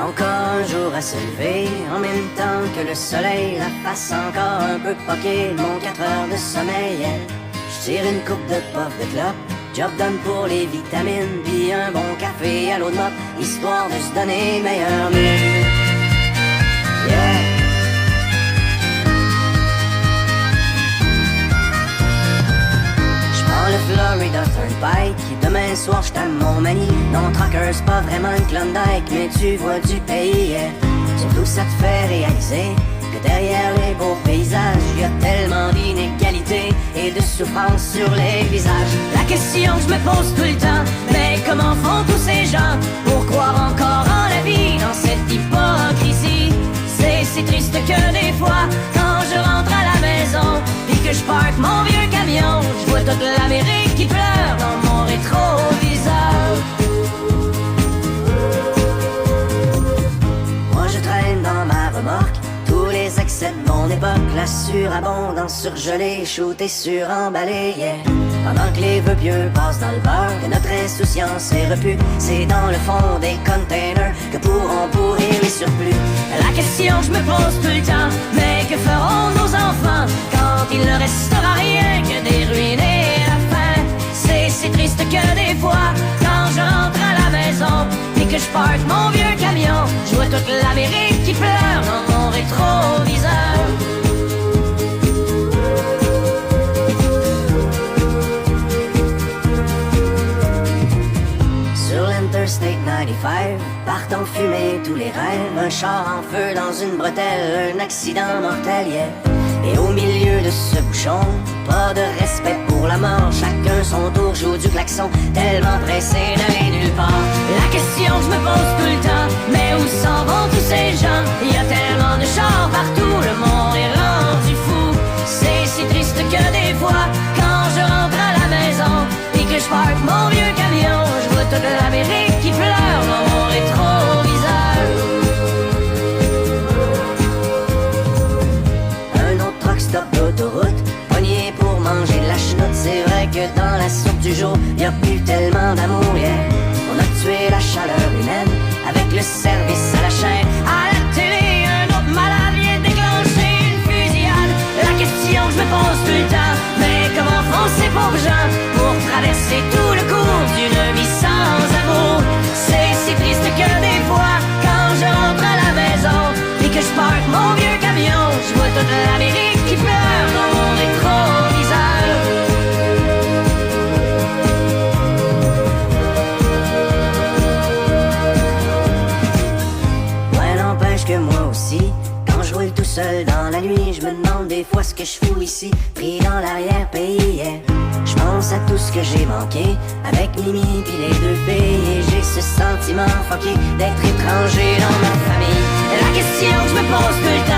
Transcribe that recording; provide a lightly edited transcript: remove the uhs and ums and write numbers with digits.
Encore un jour à se lever, en même temps que le soleil, la face encore un peu poquée, mon 4 heures de sommeil. Je tire une coupe de puff de clope, job done pour les vitamines, puis un bon café à l'eau de mop, histoire de se donner meilleure mine. Yeah. Le Florida Turnpike, demain soir j't'aime mon mani. Non, Trucker, c'est pas vraiment une Klondike, mais tu vois du pays. Surtout ça te fait réaliser que derrière les beaux paysages, y a tellement d'inégalités et de souffrance sur les visages. La question que je me pose tout le temps, mais comment font tous ces gens pour croire encore en la vie dans cette hypocrisie? C'est si triste que des fois, quand je rentre à la maison, puis que je parque mon vieux camion, je vois toute l'Amérique qui pleure dans mon rétroviseur. Moi je traîne dans ma remorque tous les excès de mon époque, la surabondance surgelée, shootée, suremballée, yeah. Pendant que les vœux pieux passent dans le beurre, que notre insouciance est repue, c'est dans le fond des containers que pourront pourrir les surplus. La question que je me pose tout le temps, mais que feront nos enfants quand il ne restera rien que des ruines et la faim? C'est si triste que des fois, quand je rentre à la maison et que je parque mon vieux camion, je vois toute l'Amérique qui pleure dans mon rétroviseur. Interstate 95, partent fumer tous les rêves, un char en feu dans une bretelle, un accident mortel, yeah. Et au milieu de ce bouchon, pas de respect pour la mort, chacun son tour joue du klaxon, tellement pressé d'aller nulle part. La question que je me pose tout le temps, mais où s'en vont tous ces gens? Il y a tellement de chars partout, le monde est rendu fou. C'est si triste que des fois, quand je rentre à la maison et que je parque mon vieux camion, je vois toute l'Amérique qui pleure dans mon rétroviseur. Un autre truck stop d'autoroute, pogné pour manger de la chenoute. C'est vrai que dans la soupe du jour, y a plus tellement d'amour, yeah. On a tué la chaleur humaine avec le service à la chaîne. À la télé, un autre malade vient déclencher une fusillade. La question que je me pose tout le temps, mais comment font ces pauvres gens pour traverser tout le cours d'une vie sans amour? C'est si triste que des fois, quand je rentre à la maison et que je parque mon vieux camion, je vois toute l'Amérique qui pleure dans mon rétroviseur. Ouais, n'empêche que moi aussi, quand je roule tout seul dans la nuit, je me demande des fois ce que je fous ici, pris dans l'arrière-pays, yeah. Je pense à tout ce que j'ai manqué avec Mimi pis les deux filles, et j'ai ce sentiment fucké d'être étranger dans ma famille. La question que je me pose tout le temps,